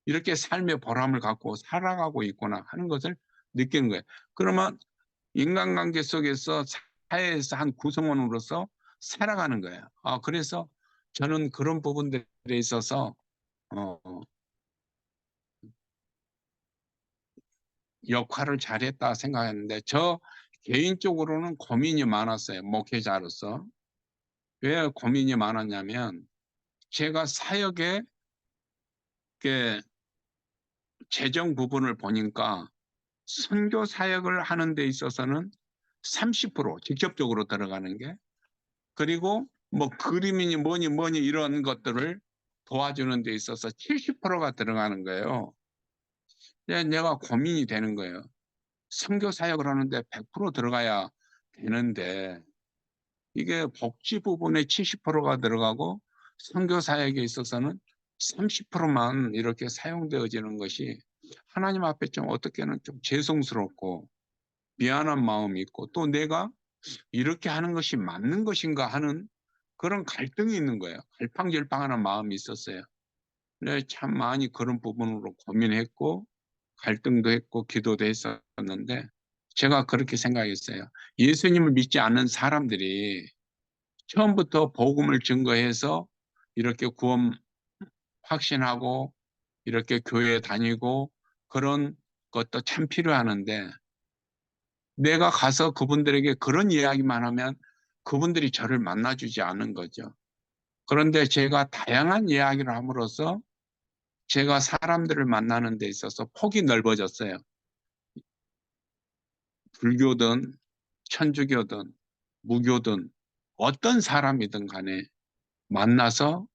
이렇게 삶의 보람을 갖고 살아가고 있구나 하는 것을 느끼는 거예요. 그러면 인간관계 속에서 사회에서 한 구성원으로서 살아가는 거예요. 아, 그래서 저는 그런 부분들에 있어서 어, 역할을 잘했다 생각했는데, 저 개인적으로는 고민이 많았어요. 목회자로서. 왜 고민이 많았냐면, 제가 사역의 재정 부분을 보니까 선교 사역을 하는 데 있어서는 30% 직접적으로 들어가는 게, 그리고 뭐 그림이니 뭐니 이런 것들을 도와주는 데 있어서 70%가 들어가는 거예요. 내가 고민이 되는 거예요. 선교 사역을 하는데 100% 들어가야 되는데, 이게 복지 부분에 70%가 들어가고 선교 사역에 있어서는 30%만 이렇게 사용되어지는 것이 하나님 앞에 좀 어떻게는 좀 죄송스럽고 미안한 마음이 있고, 또 내가 이렇게 하는 것이 맞는 것인가 하는 그런 갈등이 있는 거예요. 갈팡질팡하는 마음이 있었어요. 네, 참 많이 그런 부분으로 고민했고, 갈등도 했고 기도도 했었는데 제가 그렇게 생각했어요. 예수님을 믿지 않는 사람들이 처음부터 복음을 증거해서 이렇게 구원 확신하고 이렇게 교회에 다니고 그런 것도 참 필요하는데 내가 가서 그분들에게 그런 이야기만 하면 그분들이 저를 만나주지 않은 거죠. 그런데 제가 다양한 이야기를 함으로써 제가 사람들을 만나는 데 있어서 폭이 넓어졌어요. 불교든 천주교든 무교든 어떤 사람이든 간에 만나서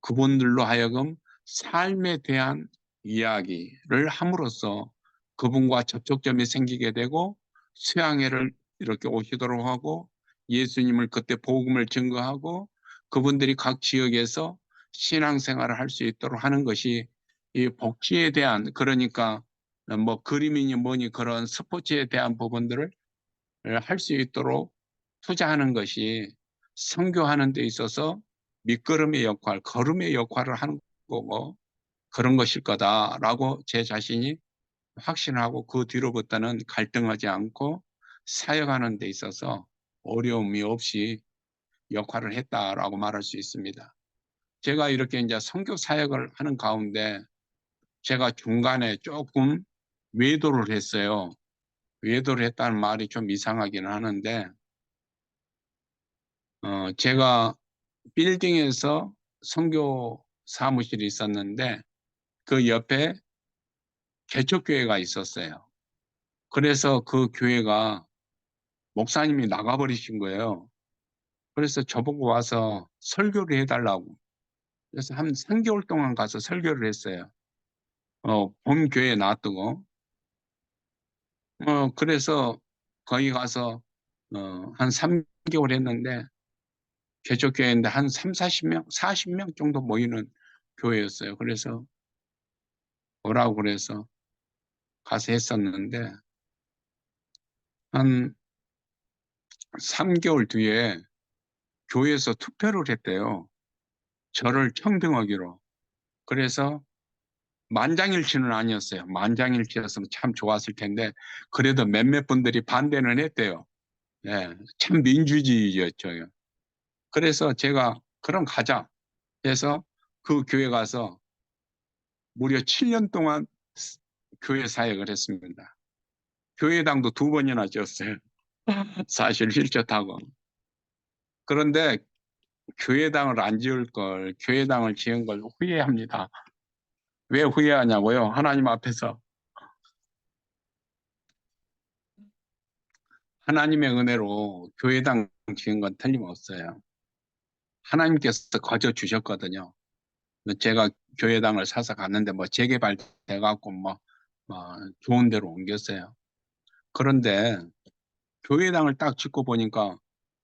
그분들로 하여금 삶에 대한 이야기를 함으로써 그분과 접촉점이 생기게 되고 수양회를 이렇게 오시도록 하고 예수님을 그때 복음을 증거하고 그분들이 각 지역에서 신앙생활을 할 수 있도록 하는 것이 이 복지에 대한 그러니까 뭐 그림이니 뭐니 그런 스포츠에 대한 부분들을 할 수 있도록 투자하는 것이 선교하는 데 있어서 밑거름의 역할, 걸음의 역할을 하는 거고 그런 것일 거다라고 제 자신이 확신하고 그 뒤로부터는 갈등하지 않고 사역하는 데 있어서 어려움이 없이 역할을 했다라고 말할 수 있습니다. 제가 이렇게 이제 선교 사역을 하는 가운데 제가 중간에 조금 외도를 했어요. 외도를 했다는 말이 좀 이상하긴 하는데 제가 빌딩에서 선교 사무실이 있었는데 그 옆에 개척교회가 있었어요. 그래서 그 교회가 목사님이 나가버리신 거예요. 그래서 저보고 와서 설교를 해달라고. 그래서 한 3개월 동안 가서 설교를 했어요. 본 교회에 놔두고. 그래서 거기 가서 한 3개월 했는데 개척교회인데 한 3, 40명, 40명 정도 모이는 교회였어요. 그래서 오라고 그래서 가서 했었는데 한 3개월 뒤에 교회에서 투표를 했대요. 저를 청빙하기로. 그래서 만장일치는 아니었어요. 만장일치였으면 참 좋았을 텐데 그래도 몇몇 분들이 반대는 했대요. 예, 참 민주주의였죠. 그래서 제가 그럼 가자 해서 그 교회 가서 무려 7년 동안 교회 사역을 했습니다. 교회당도 2번이나 지었어요. 사실 휠체어 타고. 그런데 교회당을 안 지을 걸, 교회당을 지은 걸 후회합니다. 왜 후회하냐고요? 하나님 앞에서. 하나님의 은혜로 교회당 지은 건 틀림없어요. 하나님께서 거저 주셨거든요. 제가 교회당을 사서 갔는데 뭐 재개발돼 갖고 뭐 좋은 데로 옮겼어요. 그런데 교회당을 딱 짓고 보니까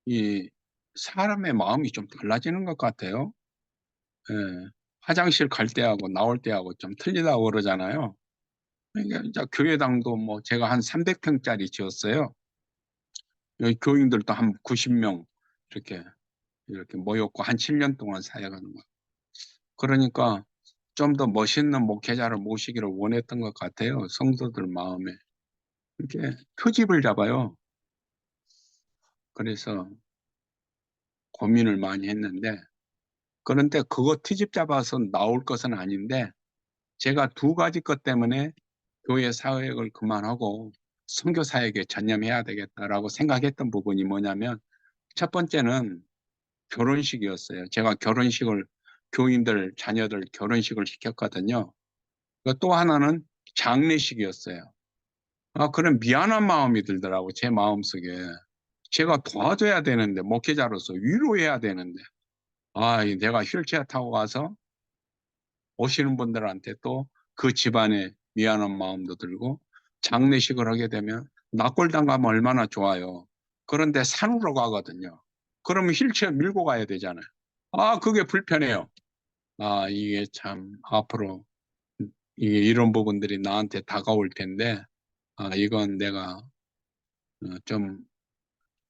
이 사람의 마음이 좀 달라지는 것 같아요. 예, 화장실 갈 때하고 나올 때하고 좀 틀리다고 그러잖아요. 그러니까 이제 교회당도 뭐 제가 한 300평짜리 지었어요. 여기 교인들도 한 90명 이렇게 모였고 한 7년 동안 사역하는 거. 그러니까 좀 더 멋있는 목회자를 모시기를 원했던 것 같아요. 성도들 마음에. 이렇게 표집을 잡아요. 그래서 고민을 많이 했는데 그런데 그거 트집 잡아서 나올 것은 아닌데 제가 2가지 것 때문에 교회 사역을 그만하고 선교 사역에 전념해야 되겠다라고 생각했던 부분이 뭐냐면 첫 번째는 결혼식이었어요. 제가 결혼식을 교인들 자녀들 결혼식을 시켰거든요. 또 하나는 장례식이었어요. 그런 미안한 마음이 들더라고 제 마음속에. 제가 도와줘야 되는데 목회자로서 위로해야 되는데 내가 휠체어 타고 가서 오시는 분들한테 또 그 집안에 미안한 마음도 들고 장례식을 하게 되면 납골당 가면 얼마나 좋아요. 그런데 산으로 가거든요. 그러면 휠체어 밀고 가야 되잖아요. 그게 불편해요. 이게 참 앞으로 이게 이런 부분들이 나한테 다가올 텐데 이건 내가 좀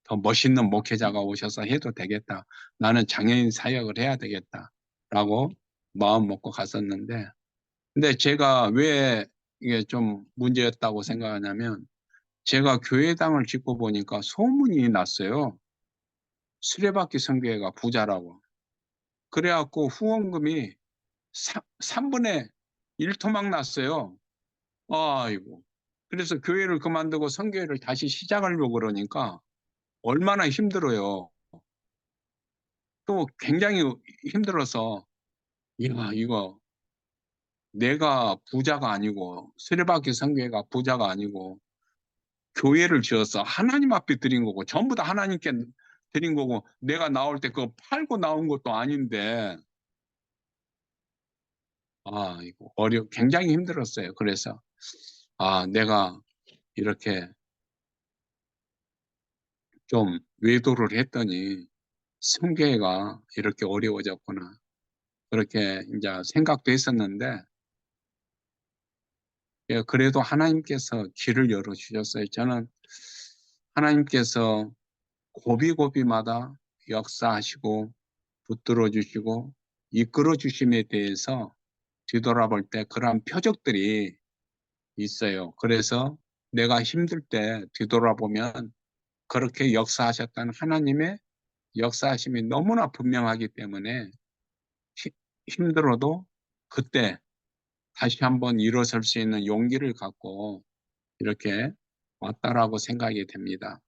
더 멋있는 목회자가 오셔서 해도 되겠다. 나는 장애인 사역을 해야 되겠다라고 마음 먹고 갔었는데 근데 제가 왜 이게 좀 문제였다고 생각하냐면 제가 교회당을 짓고 보니까 소문이 났어요. 수레바퀴 선교회가 부자라고. 그래갖고 후원금이 3분의 1 토막 났어요. 아이고. 그래서 교회를 그만두고 선교회를 다시 시작하려고 그러니까 얼마나 힘들어요. 또 굉장히 힘들어서 이야, 이거 내가 부자가 아니고 수레바퀴 선교회가 부자가 아니고 교회를 지어서 하나님 앞에 드린 거고 전부 다 하나님께 드린 거고 내가 나올 때 그거 팔고 나온 것도 아닌데 이거 굉장히 힘들었어요. 그래서 내가 이렇게 좀 외도를 했더니 선교회가 이렇게 어려워졌구나. 그렇게 이제 생각도 했었는데 예, 그래도 하나님께서 길을 열어 주셨어요. 저는 하나님께서 고비고비마다 역사하시고 붙들어 주시고 이끌어 주심에 대해서 뒤돌아볼 때 그러한 표적들이 있어요. 그래서 내가 힘들 때 뒤돌아보면 그렇게 역사하셨다는 하나님의 역사하심이 너무나 분명하기 때문에 힘들어도 그때 다시 한번 일어설 수 있는 용기를 갖고 이렇게 왔다라고 생각이 됩니다.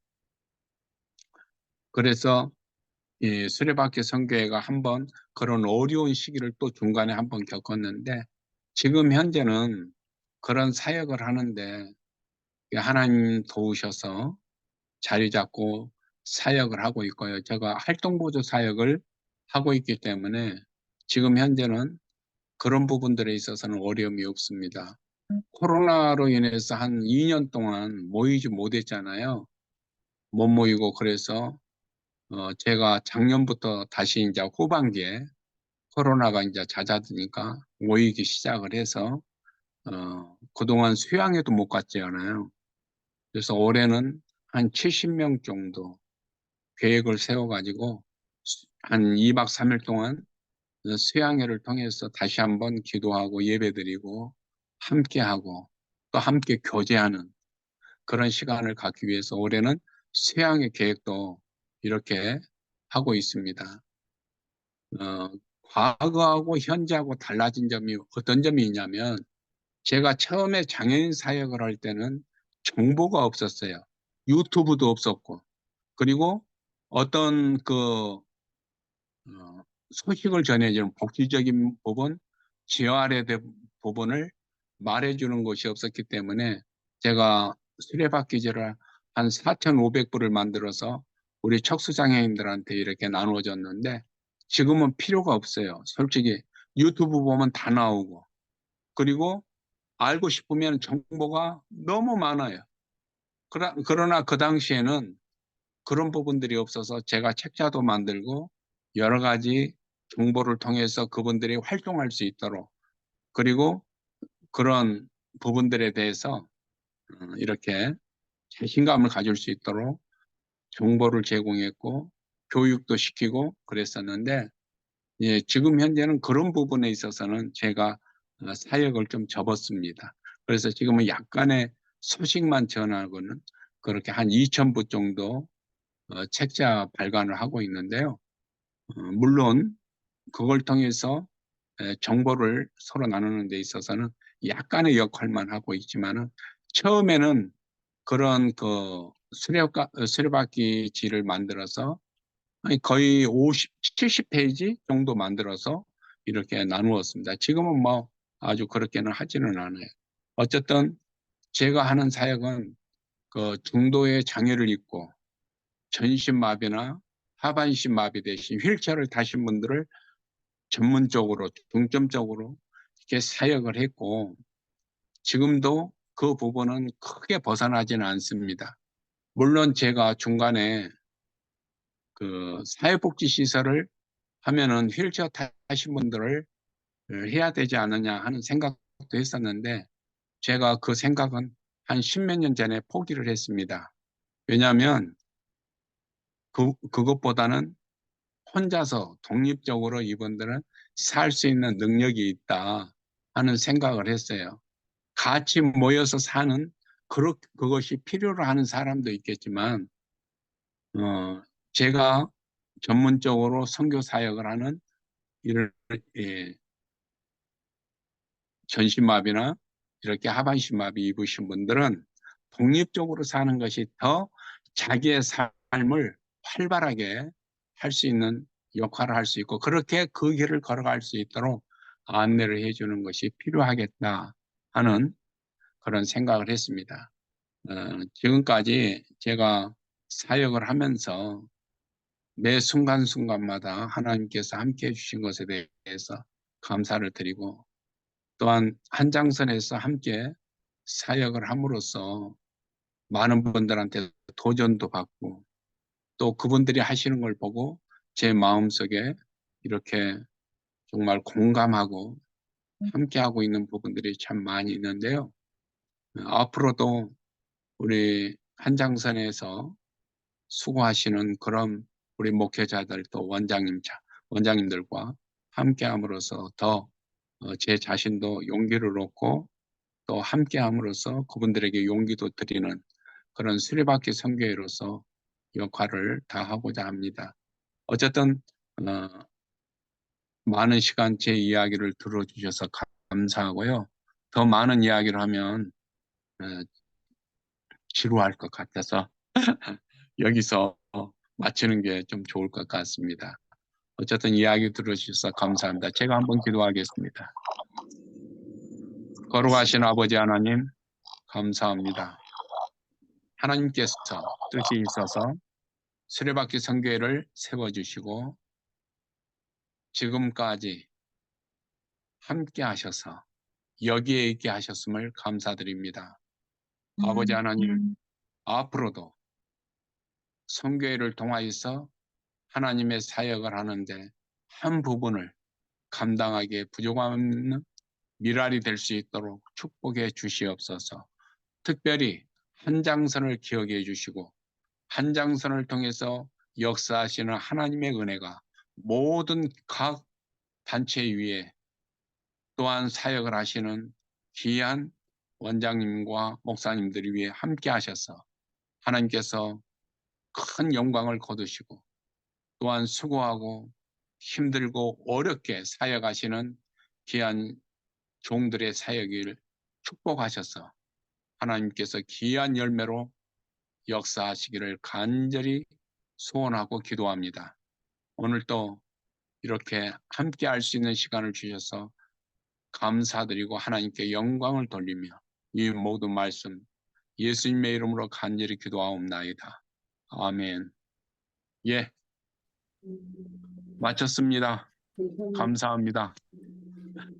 그래서 이 수레바퀴 선교회가 한번 그런 어려운 시기를 또 중간에 한번 겪었는데 지금 현재는 그런 사역을 하는데 하나님 도우셔서 자리 잡고 사역을 하고 있고요. 제가 활동보조 사역을 하고 있기 때문에 지금 현재는 그런 부분들에 있어서는 어려움이 없습니다. 코로나로 인해서 한 2년 동안 모이지 못했잖아요. 못 모이고 그래서 제가 작년부터 다시 이제 후반기에 코로나가 이제 잦아드니까 모이기 시작을 해서 그동안 수양회도 못 갔잖아요. 그래서 올해는 한 70명 정도 계획을 세워가지고 한 2박 3일 동안 수양회를 통해서 다시 한번 기도하고 예배드리고 함께하고 또 함께 교제하는 그런 시간을 갖기 위해서 올해는 수양회 계획도 이렇게 하고 있습니다. 어, 과거하고 현재하고 달라진 점이 어떤 점이 있냐면 제가 처음에 장애인 사역을 할 때는 정보가 없었어요. 유튜브도 없었고 그리고 어떤 소식을 전해주는 복지적인 부분, 재활에 대한 부분을 말해주는 것이 없었기 때문에 제가 수레바퀴질을 한 4,500부를 만들어서 우리 척수장애인들한테 이렇게 나누어줬는데 지금은 필요가 없어요. 솔직히 유튜브 보면 다 나오고 그리고 알고 싶으면 정보가 너무 많아요. 그러나 그 당시에는 그런 부분들이 없어서 제가 책자도 만들고 여러 가지 정보를 통해서 그분들이 활동할 수 있도록 그리고 그런 부분들에 대해서 이렇게 자신감을 가질 수 있도록 정보를 제공했고 교육도 시키고 그랬었는데 예, 지금 현재는 그런 부분에 있어서는 제가 사역을 좀 접었습니다. 그래서 지금은 약간의 소식만 전하고는 그렇게 한 2,000부 정도 책자 발간을 하고 있는데요. 물론 그걸 통해서 정보를 서로 나누는 데 있어서는 약간의 역할만 하고 있지만은 처음에는 그런 수레바퀴지를 만들어서 거의 70페이지 정도 만들어서 이렇게 나누었습니다. 지금은 뭐 아주 그렇게는 하지는 않아요. 어쨌든 제가 하는 사역은 그 중도의 장애를 입고 전신마비나 하반신마비 대신 휠체어를 타신 분들을 전문적으로 중점적으로 이렇게 사역을 했고 지금도 그 부분은 크게 벗어나지는 않습니다. 물론 제가 중간에 그 사회복지시설을 하면은 휠체어 타신 분들을 해야 되지 않느냐 하는 생각도 했었는데 제가 그 생각은 한 십몇 년 전에 포기를 했습니다. 왜냐하면 그것보다는 혼자서 독립적으로 이분들은 살 수 있는 능력이 있다 하는 생각을 했어요. 같이 모여서 사는 그것이 필요로 하는 사람도 있겠지만 제가 전문적으로 선교 사역을 하는 이런 예, 전신마비나 이렇게 하반신마비 입으신 분들은 독립적으로 사는 것이 더 자기의 삶을 활발하게 할 수 있는 역할을 할 수 있고 그렇게 그 길을 걸어갈 수 있도록 안내를 해주는 것이 필요하겠다 하는 그런 생각을 했습니다. 지금까지 제가 사역을 하면서 매 순간순간마다 하나님께서 함께 해주신 것에 대해서 감사를 드리고 또한 한장선에서 함께 사역을 함으로써 많은 분들한테 도전도 받고 또 그분들이 하시는 걸 보고 제 마음속에 이렇게 정말 공감하고 함께하고 있는 부분들이 참 많이 있는데요. 앞으로도 우리 한장선에서 수고하시는 그런 우리 목회자들 또 원장님들과 함께함으로써 더 제 자신도 용기를 얻고 또 함께함으로써 그분들에게 용기도 드리는 그런 수레바퀴 선교회로서 역할을 다하고자 합니다. 어쨌든 많은 시간 제 이야기를 들어주셔서 감사하고요. 더 많은 이야기를 하면 어, 지루할 것 같아서 여기서 마치는 게 좀 좋을 것 같습니다. 어쨌든 이야기 들어주셔서 감사합니다. 제가 한번 기도하겠습니다. 거룩하신 아버지 하나님 감사합니다. 하나님께서 뜻이 있어서 수레바퀴 선교회를 세워주시고 지금까지 함께 하셔서 여기에 있게 하셨음을 감사드립니다. 아버지 하나님 앞으로도 선교회를 통하여서 하나님의 사역을 하는데 한 부분을 감당하기에 부족한 미랄이 될 수 있도록 축복해 주시옵소서. 특별히 한장선을 기억해 주시고 한장선을 통해서 역사하시는 하나님의 은혜가 모든 각 단체 위에 또한 사역을 하시는 귀한 원장님과 목사님들이 위해 함께 하셔서 하나님께서 큰 영광을 거두시고 또한 수고하고 힘들고 어렵게 사역하시는 귀한 종들의 사역을 축복하셔서 하나님께서 귀한 열매로 역사하시기를 간절히 소원하고 기도합니다. 오늘도 이렇게 함께 할 수 있는 시간을 주셔서 감사드리고 하나님께 영광을 돌리며 이 모든 말씀 예수님의 이름으로 간절히 기도하옵나이다. 아멘. 예, 마쳤습니다. 감사합니다.